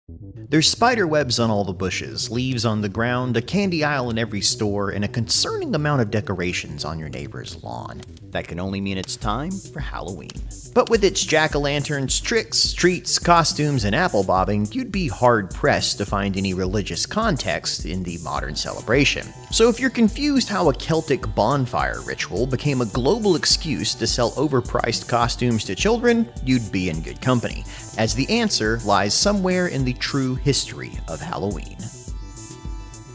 There's spider webs on all the bushes, leaves on the ground, a candy aisle in every store, and a concerning amount of decorations on your neighbor's lawn. That can only mean it's time for Halloween. But with its jack-o'-lanterns, tricks, treats, costumes, and apple bobbing, you'd be hard-pressed to find any religious context in the modern celebration. So if you're confused how a Celtic bonfire ritual became a global excuse to sell overpriced costumes to children, you'd be in good company, as the answer lies somewhere in the true history of Halloween.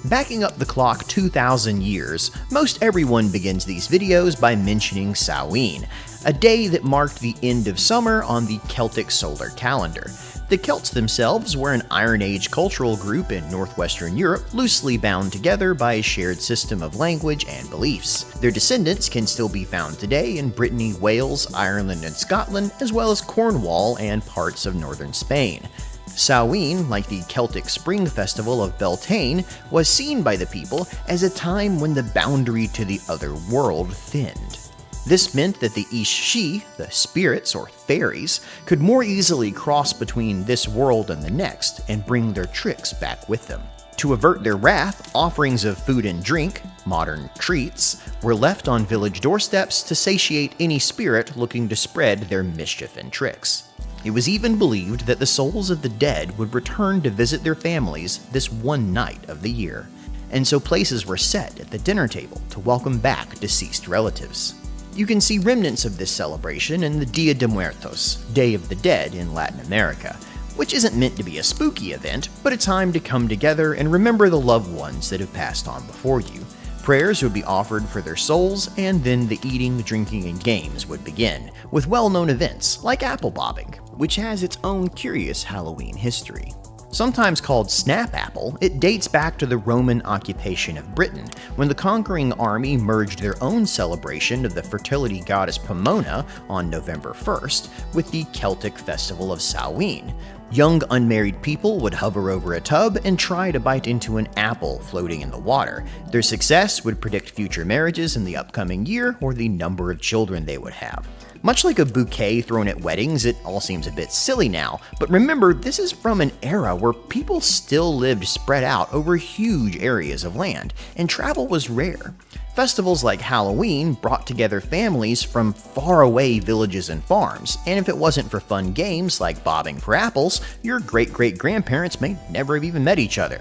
Backing up the clock 2,000 years, most everyone begins these videos by mentioning Samhain, a day that marked the end of summer on the Celtic solar calendar. The Celts themselves were an Iron Age cultural group in northwestern Europe, loosely bound together by a shared system of language and beliefs. Their descendants can still be found today in Brittany, Wales, Ireland, and Scotland, as well as Cornwall and parts of northern Spain. Samhain, like the Celtic spring festival of Beltane, was seen by the people as a time when the boundary to the other world thinned. This meant that the Ishi, the spirits or fairies, could more easily cross between this world and the next and bring their tricks back with them. To avert their wrath, offerings of food and drink, modern treats, were left on village doorsteps to satiate any spirit looking to spread their mischief and tricks. It was even believed that the souls of the dead would return to visit their families this one night of the year, and so places were set at the dinner table to welcome back deceased relatives. You can see remnants of this celebration in the Dia de Muertos, Day of the Dead in Latin America, which isn't meant to be a spooky event, but a time to come together and remember the loved ones that have passed on before you. Prayers would be offered for their souls, and then the eating, drinking, and games would begin, with well-known events like apple bobbing, which has its own curious Halloween history. Sometimes called Snap Apple, it dates back to the Roman occupation of Britain, when the conquering army merged their own celebration of the fertility goddess Pomona on November 1st with the Celtic festival of Samhain. Young unmarried people would hover over a tub and try to bite into an apple floating in the water. Their success would predict future marriages in the upcoming year or the number of children they would have. Much like a bouquet thrown at weddings, it all seems a bit silly now, but remember, this is from an era where people still lived spread out over huge areas of land, and travel was rare. Festivals like Halloween brought together families from faraway villages and farms, and if it wasn't for fun games like bobbing for apples, your great-great-grandparents may never have even met each other.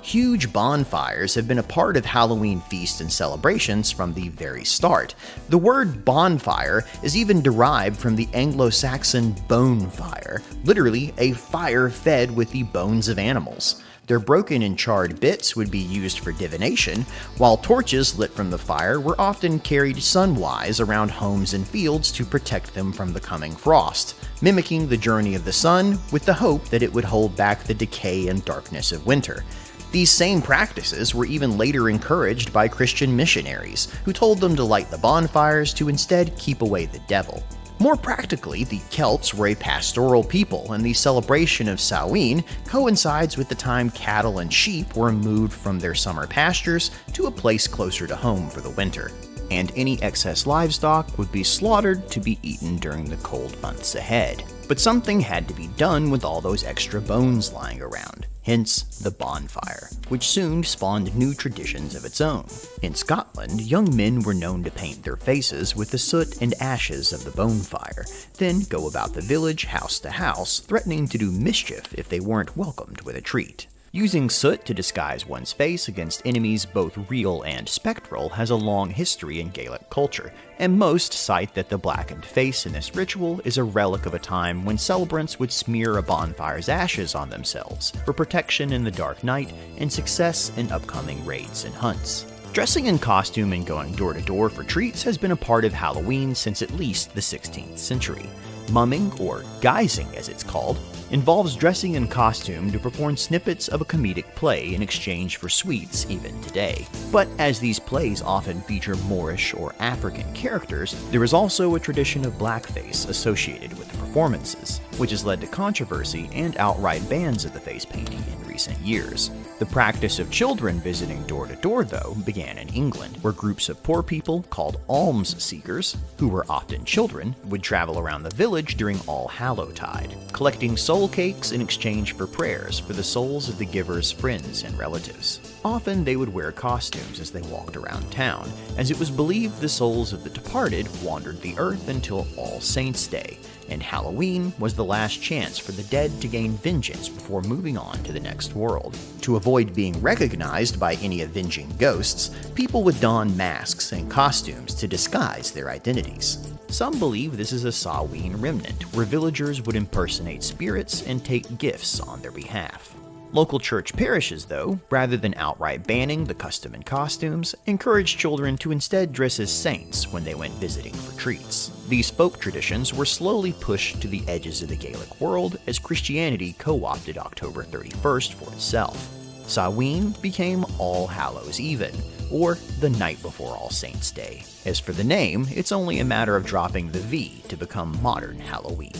Huge bonfires have been a part of Halloween feasts and celebrations from the very start. The word bonfire is even derived from the Anglo-Saxon bone fire, literally a fire fed with the bones of animals. Their broken and charred bits would be used for divination, while torches lit from the fire were often carried sunwise around homes and fields to protect them from the coming frost, mimicking the journey of the sun with the hope that it would hold back the decay and darkness of winter. These same practices were even later encouraged by Christian missionaries, who told them to light the bonfires to instead keep away the devil. More practically, the Celts were a pastoral people, and the celebration of Samhain coincides with the time cattle and sheep were moved from their summer pastures to a place closer to home for the winter, and any excess livestock would be slaughtered to be eaten during the cold months ahead. But something had to be done with all those extra bones lying around. Hence the bonfire, which soon spawned new traditions of its own. In Scotland, young men were known to paint their faces with the soot and ashes of the bonfire, then go about the village house to house, threatening to do mischief if they weren't welcomed with a treat. Using soot to disguise one's face against enemies both real and spectral has a long history in Gaelic culture, and most cite that the blackened face in this ritual is a relic of a time when celebrants would smear a bonfire's ashes on themselves for protection in the dark night and success in upcoming raids and hunts. Dressing in costume and going door to door for treats has been a part of Halloween since at least the 16th century. Mumming, or guising as it's called, involves dressing in costume to perform snippets of a comedic play in exchange for sweets even today. But as these plays often feature Moorish or African characters, there is also a tradition of blackface associated with the performances, which has led to controversy and outright bans of the face painting in recent years. The practice of children visiting door to door, though, began in England, where groups of poor people called alms seekers, who were often children, would travel around the village during All Hallowtide, collecting soul cakes in exchange for prayers for the souls of the givers' friends and relatives. Often they would wear costumes as they walked around town, as it was believed the souls of the departed wandered the earth until All Saints' Day, and Halloween was the last chance for the dead to gain vengeance before moving on to the next world. To avoid being recognized by any avenging ghosts, people would don masks and costumes to disguise their identities. Some believe this is a Samhain remnant, where villagers would impersonate spirits and take gifts on their behalf. Local church parishes, though, rather than outright banning the custom and costumes, encouraged children to instead dress as saints when they went visiting for treats. These folk traditions were slowly pushed to the edges of the Gaelic world as Christianity co-opted October 31st for itself. Samhain became All Hallows Even, or the night before All Saints' Day. As for the name, it's only a matter of dropping the V to become modern Halloween.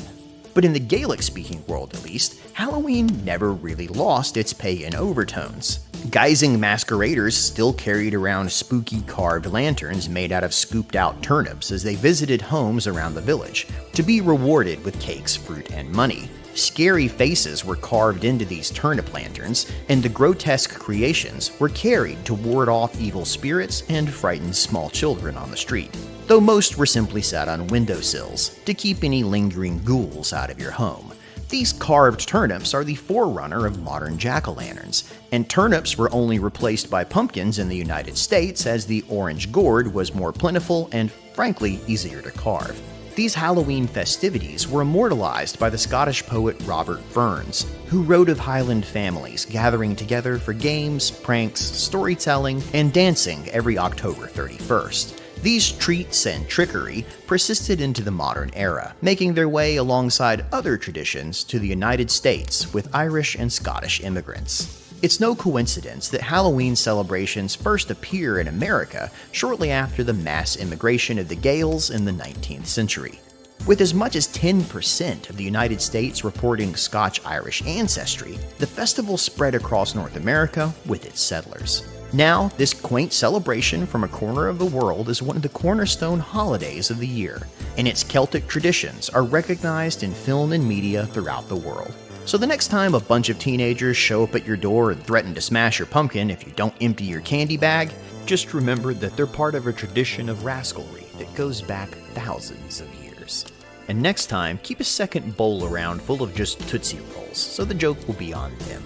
But in the Gaelic-speaking world, at least, Halloween never really lost its pagan overtones. Guising masqueraders still carried around spooky carved lanterns made out of scooped-out turnips as they visited homes around the village, to be rewarded with cakes, fruit, and money. Scary faces were carved into these turnip lanterns, and the grotesque creations were carried to ward off evil spirits and frighten small children on the street, though most were simply set on windowsills to keep any lingering ghouls out of your home. These carved turnips are the forerunner of modern jack-o'-lanterns, and turnips were only replaced by pumpkins in the United States as the orange gourd was more plentiful and, frankly, easier to carve. These Halloween festivities were immortalized by the Scottish poet Robert Burns, who wrote of Highland families gathering together for games, pranks, storytelling, and dancing every October 31st. These treats and trickery persisted into the modern era, making their way alongside other traditions to the United States with Irish and Scottish immigrants. It's no coincidence that Halloween celebrations first appear in America shortly after the mass immigration of the Gaels in the 19th century. With as much as 10% of the United States reporting Scotch-Irish ancestry, the festival spread across North America with its settlers. Now, this quaint celebration from a corner of the world is one of the cornerstone holidays of the year, and its Celtic traditions are recognized in film and media throughout the world. So the next time a bunch of teenagers show up at your door and threaten to smash your pumpkin if you don't empty your candy bag, just remember that they're part of a tradition of rascalry that goes back thousands of years. And next time, keep a second bowl around full of just Tootsie Rolls, so the joke will be on them.